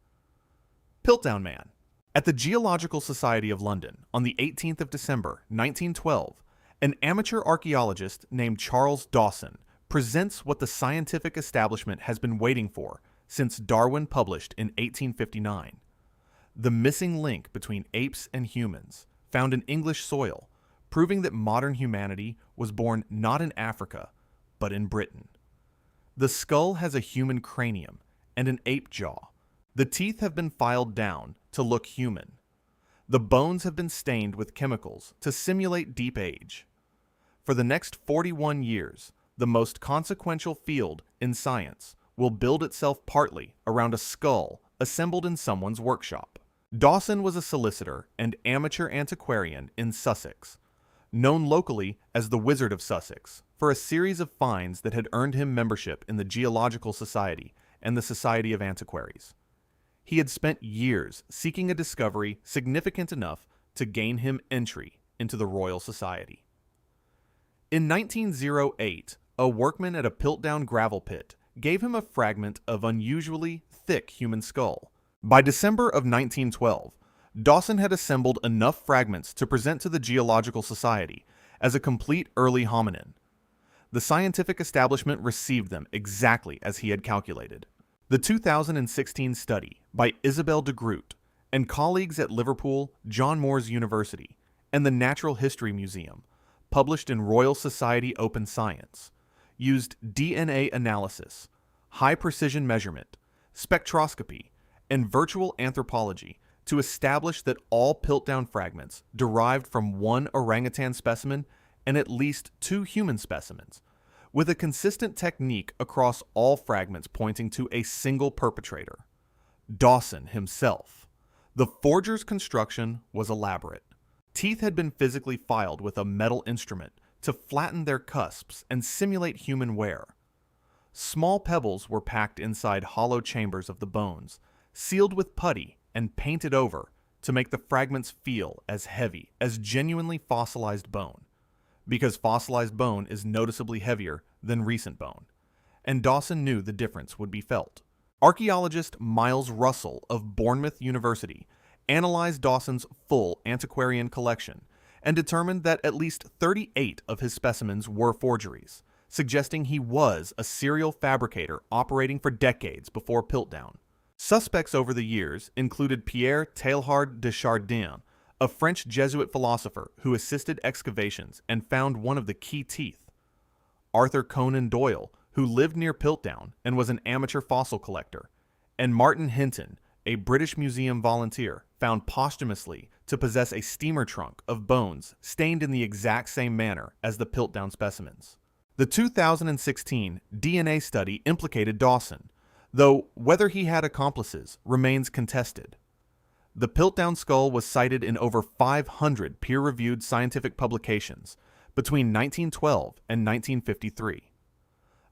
Piltdown Man. At the Geological Society of London on the 18th of December, 1912, an amateur archaeologist named Charles Dawson presents what the scientific establishment has been waiting for since Darwin published in 1859. The missing link between apes and humans, found in English soil, proving that modern humanity was born not in Africa, but in Britain. The skull has a human cranium and an ape jaw. The teeth have been filed down to look human. The bones have been stained with chemicals to simulate deep age. For the next 41 years, the most consequential field in science will build itself partly around a skull assembled in someone's workshop. Dawson was a solicitor and amateur antiquarian in Sussex, known locally as the Wizard of Sussex for a series of finds that had earned him membership in the Geological Society and the Society of Antiquaries. He had spent years seeking a discovery significant enough to gain him entry into the Royal Society. In 1908, a workman at a Piltdown gravel pit gave him a fragment of unusually thick human skull. By December of 1912, Dawson had assembled enough fragments to present to the Geological Society as a complete early hominin. The scientific establishment received them exactly as he had calculated. The 2016 study by Isabel de Groot and colleagues at Liverpool, John Moores University, and the Natural History Museum, published in Royal Society Open Science, used DNA analysis, high-precision measurement, spectroscopy, and virtual anthropology to establish that all Piltdown fragments derived from one orangutan specimen and at least 2 human specimens, with a consistent technique across all fragments pointing to a single perpetrator, Dawson himself. The forger's construction was elaborate. Teeth had been physically filed with a metal instrument to flatten their cusps and simulate human wear. Small pebbles were packed inside hollow chambers of the bones, sealed with putty and painted over to make the fragments feel as heavy as genuinely fossilized bone, because fossilized bone is noticeably heavier than recent bone, and Dawson knew the difference would be felt. Archaeologist Miles Russell of Bournemouth University analyzed Dawson's full antiquarian collection and determined that at least 38 of his specimens were forgeries, suggesting he was a serial fabricator operating for decades before Piltdown. Suspects over the years included Pierre Teilhard de Chardin, a French Jesuit philosopher who assisted excavations and found one of the key teeth; Arthur Conan Doyle, who lived near Piltdown and was an amateur fossil collector; and Martin Hinton, a British Museum volunteer, found posthumously to possess a steamer trunk of bones stained in the exact same manner as the Piltdown specimens. The 2016 DNA study implicated Dawson, though whether he had accomplices remains contested. The Piltdown skull was cited in over 500 peer-reviewed scientific publications between 1912 and 1953.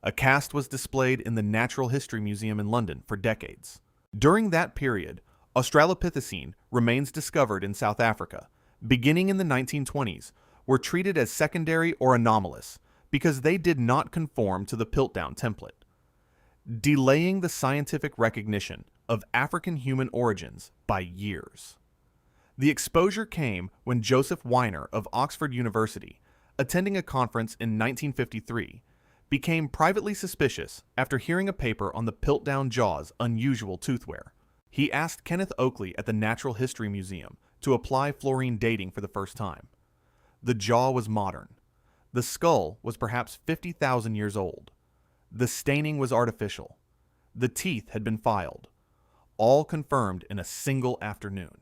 A cast was displayed in the Natural History Museum in London for decades. During that period, Australopithecine remains discovered in South Africa, beginning in the 1920s, were treated as secondary or anomalous because they did not conform to the Piltdown template, delaying the scientific recognition of African human origins by years. The exposure came when Joseph Weiner of Oxford University, attending a conference in 1953, became privately suspicious after hearing a paper on the Piltdown jaw's unusual toothwear. He asked Kenneth Oakley at the Natural History Museum to apply fluorine dating for the first time. The jaw was modern. The skull was perhaps 50,000 years old. The staining was artificial. The teeth had been filed, all confirmed in a single afternoon.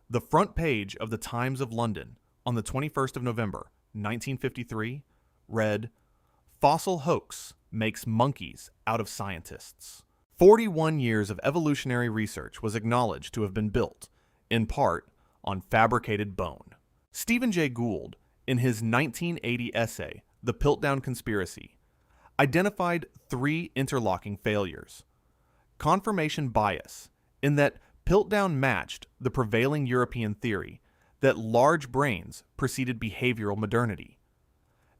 The front page of the Times of London on the 21st of November, 1953, read, "Fossil hoax makes monkeys out of scientists." 41 years of evolutionary research was acknowledged to have been built, in part, on fabricated bone. Stephen Jay Gould, in his 1980 essay, The Piltdown Conspiracy, identified 3 interlocking failures. Confirmation bias, in that Piltdown matched the prevailing European theory that large brains preceded behavioral modernity.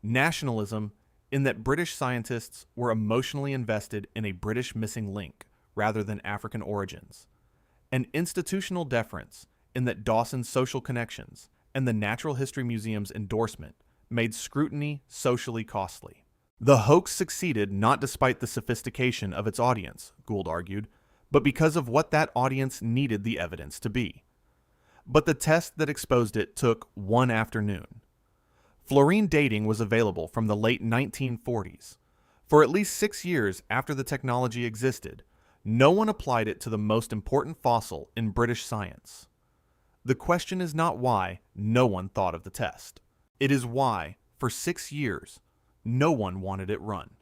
Nationalism, in that British scientists were emotionally invested in a British missing link rather than African origins. And institutional deference, in that Dawson's social connections and the Natural History Museum's endorsement made scrutiny socially costly. The hoax succeeded not despite the sophistication of its audience, Gould argued, but because of what that audience needed the evidence to be. But the test that exposed it took one afternoon. Fluorine dating was available from the late 1940s. For at least 6 years after the technology existed, no one applied it to the most important fossil in British science. The question is not why no one thought of the test. It is why, for 6 years, no one wanted it run.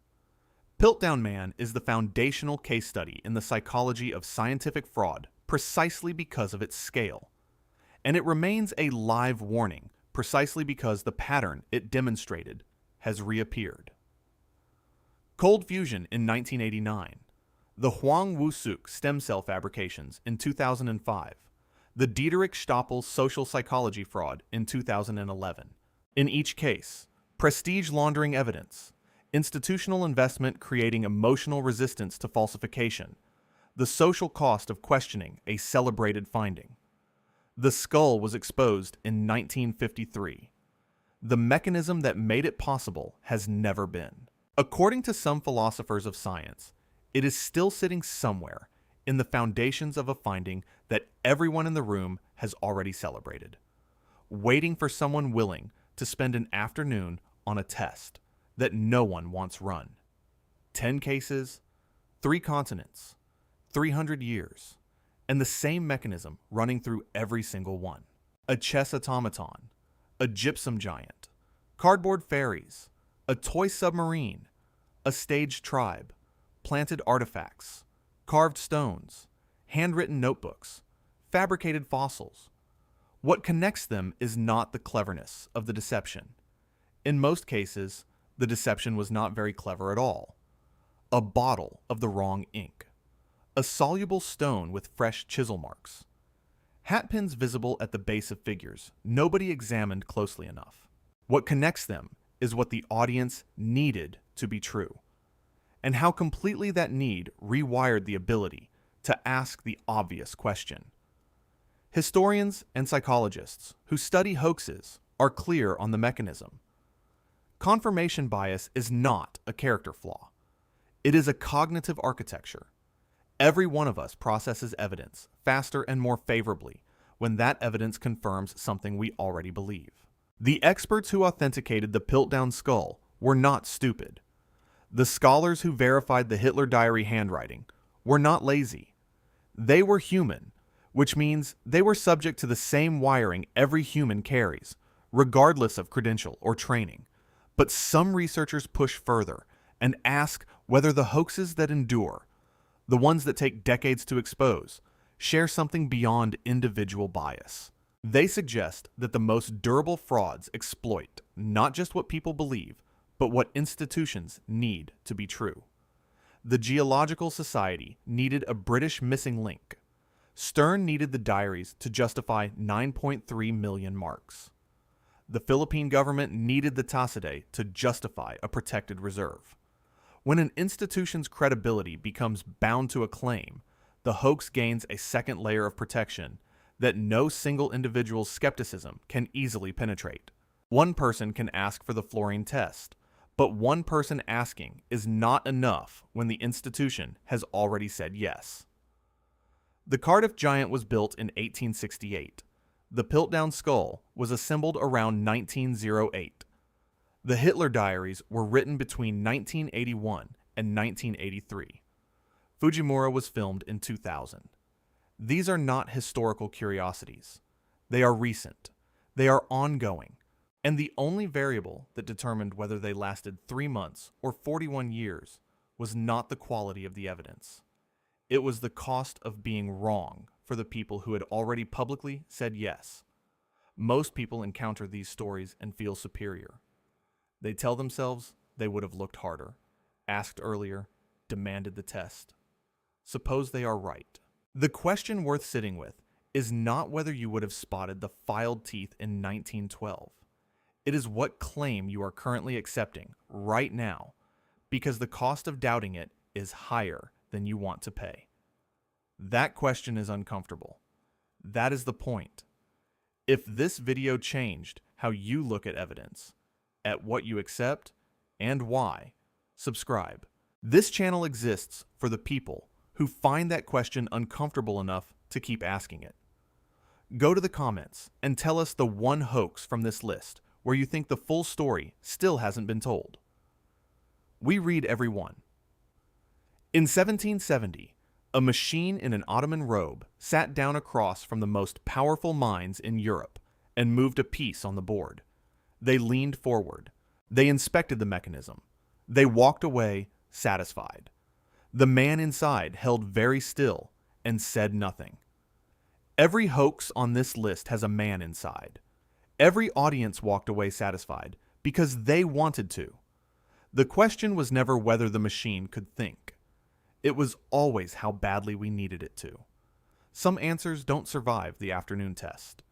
Piltdown Man is the foundational case study in the psychology of scientific fraud precisely because of its scale. And it remains a live warning precisely because the pattern it demonstrated has reappeared. Cold fusion in 1989, the Huang Wusuk stem cell fabrications in 2005, the Diederik Stoppels social psychology fraud in 2011. In each case, prestige laundering evidence, institutional investment creating emotional resistance to falsification, the social cost of questioning a celebrated finding. The skull was exposed in 1953. The mechanism that made it possible has never been. According to some philosophers of science, it is still sitting somewhere in the foundations of a finding that everyone in the room has already celebrated, waiting for someone willing to spend an afternoon on a test that no one wants run. 10 cases, 3 continents, 300 years, and the same mechanism running through every single one. A chess automaton, a gypsum giant, cardboard fairies, a toy submarine, a staged tribe, planted artifacts, carved stones, handwritten notebooks, fabricated fossils. What connects them is not the cleverness of the deception. In most cases, the deception was not very clever at all. A bottle of the wrong ink. A soluble stone with fresh chisel marks. Hat pins visible at the base of figures nobody examined closely enough. What connects them is what the audience needed to be true, and how completely that need rewired the ability to ask the obvious question. Historians and psychologists who study hoaxes are clear on the mechanism. Confirmation bias is not a character flaw. It is a cognitive architecture. Every one of us processes evidence faster and more favorably when that evidence confirms something we already believe. The experts who authenticated the Piltdown skull were not stupid. The scholars who verified the Hitler diary handwriting were not lazy. They were human, which means they were subject to the same wiring every human carries, regardless of credential or training. But some researchers push further and ask whether the hoaxes that endure, the ones that take decades to expose, share something beyond individual bias. They suggest that the most durable frauds exploit not just what people believe, but what institutions need to be true. The Geological Society needed a British missing link. Stern needed the diaries to justify 9.3 million marks. The Philippine government needed the Tasaday to justify a protected reserve. When an institution's credibility becomes bound to a claim, the hoax gains a second layer of protection that no single individual's skepticism can easily penetrate. One person can ask for the fluorine test, but one person asking is not enough when the institution has already said yes. The Cardiff giant was built in 1868. The Piltdown skull was assembled around 1908. The Hitler diaries were written between 1981 and 1983. Fujimura was filmed in 2000. These are not historical curiosities. They are recent. They are ongoing. And the only variable that determined whether they lasted 3 months or 41 years was not the quality of the evidence. It was the cost of being wrong for the people who had already publicly said yes. Most people encounter these stories and feel superior. They tell themselves they would have looked harder, asked earlier, demanded the test. Suppose they are right. The question worth sitting with is not whether you would have spotted the filed teeth in 1912. It is what claim you are currently accepting right now, because the cost of doubting it is higher than you want to pay. That question is uncomfortable. That is the point. If this video changed how you look at evidence, at what you accept, and why, subscribe. This channel exists for the people who find that question uncomfortable enough to keep asking it. Go to the comments and tell us the one hoax from this list where you think the full story still hasn't been told. We read every one. In 1770, a machine in an Ottoman robe sat down across from the most powerful minds in Europe and moved a piece on the board. They leaned forward. They inspected the mechanism. They walked away satisfied. The man inside held very still and said nothing. Every hoax on this list has a man inside. Every audience walked away satisfied because they wanted to. The question was never whether the machine could think. It was always how badly we needed it to. Some answers don't survive the afternoon test.